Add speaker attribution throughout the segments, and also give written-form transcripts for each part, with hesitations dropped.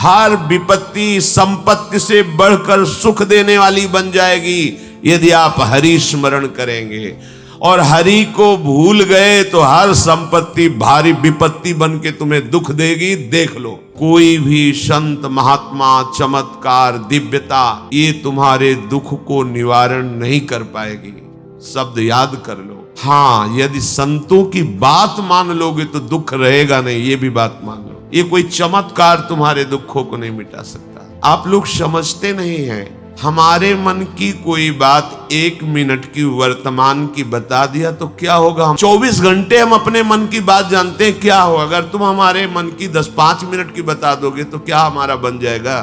Speaker 1: हर विपत्ति संपत्ति से बढ़कर सुख देने वाली बन जाएगी यदि आप हरि स्मरण करेंगे। और हरि को भूल गए तो हर संपत्ति भारी विपत्ति बन के तुम्हें दुख देगी। देख लो, कोई भी संत महात्मा चमत्कार दिव्यता ये तुम्हारे दुख को निवारण नहीं कर पाएगी। शब्द याद कर लो। हाँ, यदि संतों की बात मान लोगे तो दुख रहेगा नहीं, ये भी बात मान लो। ये कोई चमत्कार तुम्हारे दुखों को नहीं मिटा सकता। आप लोग समझते नहीं हैं, हमारे मन की कोई बात 1 मिनट की वर्तमान की बता दिया तो क्या होगा। हम 24 घंटे हम अपने मन की बात जानते हैं क्या हो। अगर तुम हमारे मन की 10-5 मिनट की बता दोगे तो क्या हमारा बन जाएगा।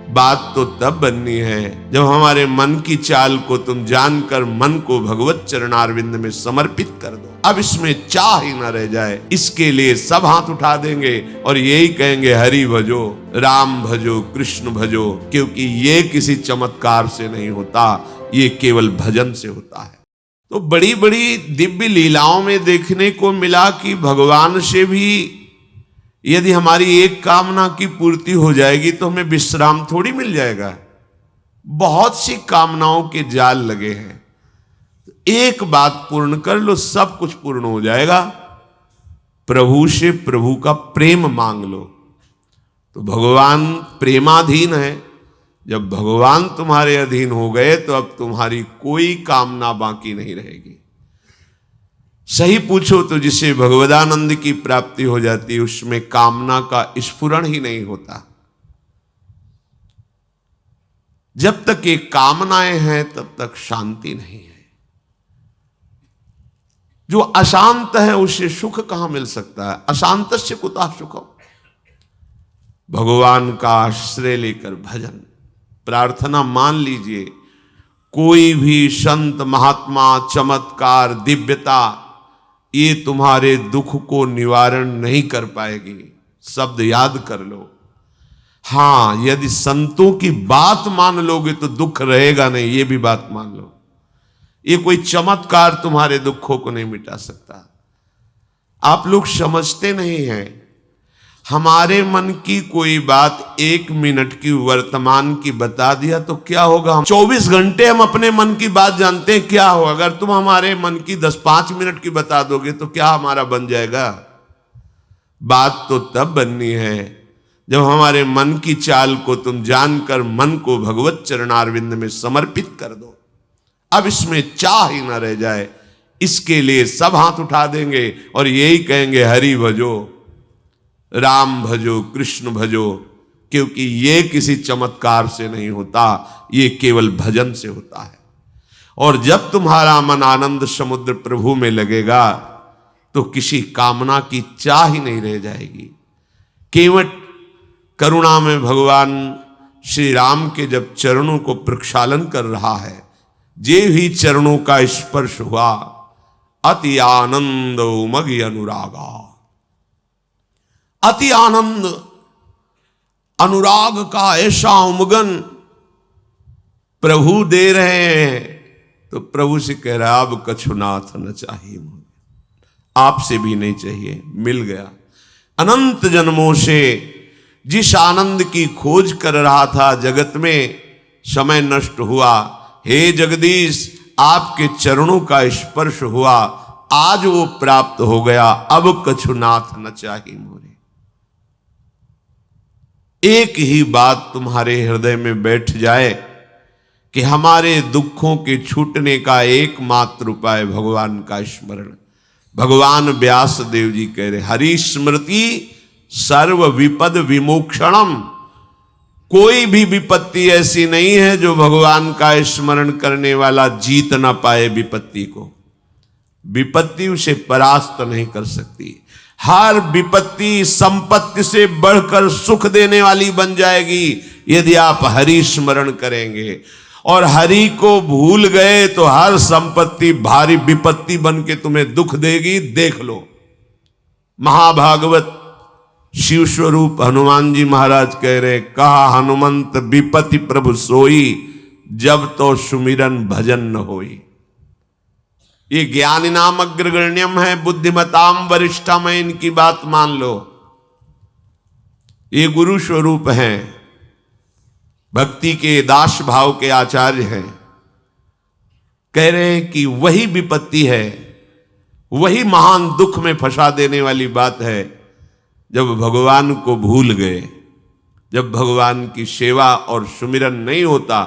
Speaker 1: बात तो तब बननी है जब हमारे मन की चाल को तुम जानकर मन को भगवत चरणारविंद में समर्पित कर दो। अब इसमें चाह ही न रह जाए, इसके लिए सब हाथ उठा देंगे और यही कहेंगे हरि भजो, राम भजो, कृष्ण भजो, क्योंकि ये किसी चमत्कार से नहीं होता, ये केवल भजन से होता है। तो बड़ी बड़ी दिव्य लीलाओं में देखने को मिला कि भगवान से भी यदि हमारी एक कामना की पूर्ति हो जाएगी तो हमें विश्राम थोड़ी मिल जाएगा। बहुत सी कामनाओं के जाल लगे हैं, एक बात पूर्ण कर लो, सब कुछ पूर्ण हो जाएगा। प्रभु से प्रभु का प्रेम मांग लो। तो भगवान प्रेमाधीन है। जब भगवान तुम्हारे अधीन हो गए तो अब तुम्हारी कोई कामना बाकी नहीं रहेगी। सही पूछो तो जिसे भगवदानंद की प्राप्ति हो जाती है उसमें कामना का स्फुरण ही नहीं होता। जब तक ये कामनाएं हैं तब तक शांति नहीं है। जो अशांत है उसे सुख कहां मिल सकता है। अशांतस्य कुतः सुखम। भगवान का आश्रय लेकर भजन प्रार्थना मान लीजिए। कोई भी संत महात्मा चमत्कार दिव्यता ये तुम्हारे दुख को निवारण नहीं कर पाएगी। शब्द याद कर लो। हां, यदि संतों की बात मान लोगे तो दुख रहेगा नहीं, ये भी बात मान लो। ये कोई चमत्कार तुम्हारे दुखों को नहीं मिटा सकता। आप लोग समझते नहीं हैं, हमारे मन की कोई बात 1 मिनट की वर्तमान की बता दिया तो क्या होगा। हम 24 घंटे हम अपने मन की बात जानते हैं क्या हो। अगर तुम हमारे मन की 10-5 मिनट की बता दोगे तो क्या हमारा बन जाएगा। बात तो तब बननी है जब हमारे मन की चाल को तुम जानकर मन को भगवत चरणारविंद में समर्पित कर दो। अब इसमें चाह ही ना रह जाए, इसके लिए सब हाथ उठा देंगे और यही कहेंगे हरि भजो, राम भजो, कृष्ण भजो, क्योंकि ये किसी चमत्कार से नहीं होता, ये केवल भजन से होता है। और जब तुम्हारा मन आनंद समुद्र प्रभु में लगेगा तो किसी कामना की चाह ही नहीं रह जाएगी। केवट करुणा में भगवान श्री राम के जब चरणों को प्रक्षालन कर रहा है, जे ही चरणों का स्पर्श हुआ, अति आनंद उमगी अनुरागा। अति आनंद अनुराग का ऐसा उमगन प्रभु दे रहे हैं तो प्रभु से कह रहा अब कछुनाथ न चाहिए मुझे, आपसे भी नहीं चाहिए, मिल गया। अनंत जन्मों से जिस आनंद की खोज कर रहा था जगत में, समय नष्ट हुआ। हे जगदीश, आपके चरणों का स्पर्श हुआ, आज वो प्राप्त हो गया, अब कछुनाथ न चाहिए मोरे। एक ही बात तुम्हारे हृदय में बैठ जाए कि हमारे दुखों के छूटने का एकमात्र उपाय भगवान का स्मरण। भगवान व्यास देव जी कह रहे हरि स्मृति सर्व विपद विमोक्षणम। कोई भी विपत्ति ऐसी नहीं है जो भगवान का स्मरण करने वाला जीत ना पाए विपत्ति को। विपत्ति उसे परास्त नहीं कर सकती। हर विपत्ति संपत्ति से बढ़कर सुख देने वाली बन जाएगी यदि आप हरि स्मरण करेंगे। और हरि को भूल गए तो हर संपत्ति भारी विपत्ति बन के तुम्हें दुख देगी। देख लो, महाभागवत शिव स्वरूप हनुमान जी महाराज कह रहे, कहा हनुमंत विपत्ति प्रभु सोई, जब तो सुमिरन भजन न होई। ये ज्ञानी नाम अग्रगण्यम है, बुद्धिमताम वरिष्ठम है, इनकी बात मान लो। ये गुरु स्वरूप हैं, भक्ति के दास भाव के आचार्य हैं। कह रहे हैं कि वही विपत्ति है, वही महान दुख में फंसा देने वाली बात है जब भगवान को भूल गए। जब भगवान की सेवा और सुमिरन नहीं होता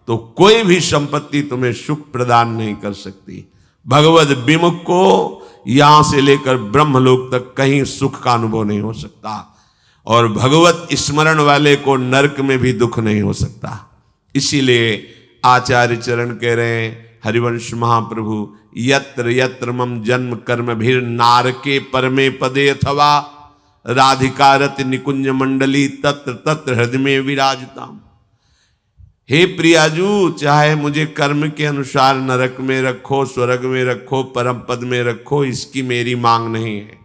Speaker 1: तो कोई भी संपत्ति तुम्हें सुख प्रदान नहीं कर सकती। भगवत विमुख को यहां से लेकर ब्रह्मलोक तक कहीं सुख का अनुभव नहीं हो सकता, और भगवत स्मरण वाले को नरक में भी दुख नहीं हो सकता। इसीलिए आचार्य चरण कह रहे हैं, हरिवंश महाप्रभु, यत्र यत्र मम जन्म कर्म भीर नारके परमे पदे अथवा राधिकारत निकुंज मंडली तत्र तत्र हृदय में विराजताम। हे प्रियाजू, चाहे मुझे कर्म के अनुसार नरक में रखो, स्वर्ग में रखो, परम पद में रखो, इसकी मेरी मांग नहीं है।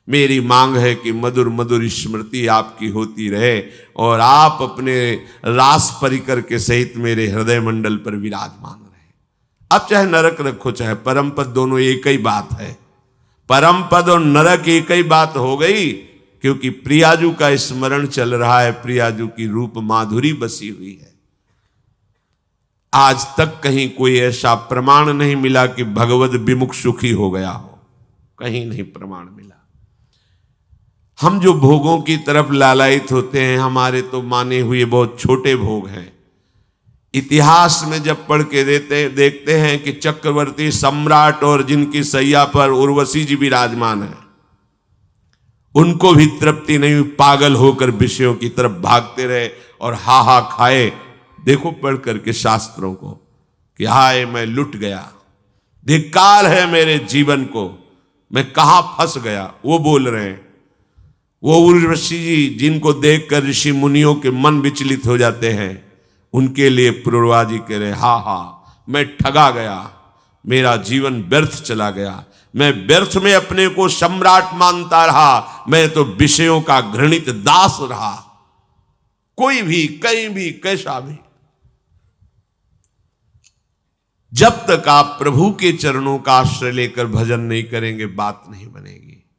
Speaker 1: मेरी मांग है कि मधुर मधुर स्मृति आपकी होती रहे और आप अपने रास परिकर के सहित मेरे हृदय मंडल पर विराजमान रहे। अब चाहे नरक रखो चाहे परम पद, दोनों एक ही बात है। परम पद और नरक एक ही बात हो गई, क्योंकि प्रियाजू का स्मरण चल रहा है, प्रियाजू की रूप माधुरी बसी हुई है। आज तक कहीं कोई ऐसा प्रमाण नहीं मिला कि भगवत विमुख सुखी हो गया हो, कहीं नहीं प्रमाण मिला। हम जो भोगों की तरफ लालायित होते हैं, हमारे तो माने हुए बहुत छोटे भोग हैं। इतिहास में जब पढ़ के देखते हैं कि चक्रवर्ती सम्राट और जिनकी सैया पर उर्वशी जी विराजमान है, उनको भी तृप्ति नहीं हुई, पागल होकर विषयों की तरफ भागते रहे और हा हा खाए। देखो पढ़ करके शास्त्रों को कि हाय मैं लुट गया, धिक्कार है मेरे जीवन को, मैं कहां फंस गया। वो बोल रहे हैं, वो उर्वशी जी जिनको देखकर ऋषि मुनियों के मन विचलित हो जाते हैं, उनके लिए पूर्वा जी कह रहे, हा हा मैं ठगा गया, मेरा जीवन व्यर्थ चला गया, मैं व्यर्थ में अपने को सम्राट मानता रहा, मैं तो विषयों का घृणित दास रहा। कोई भी कहीं भी कैसा भी, जब तक आप प्रभु के चरणों का आश्रय लेकर भजन नहीं करेंगे बात नहीं बनेगी।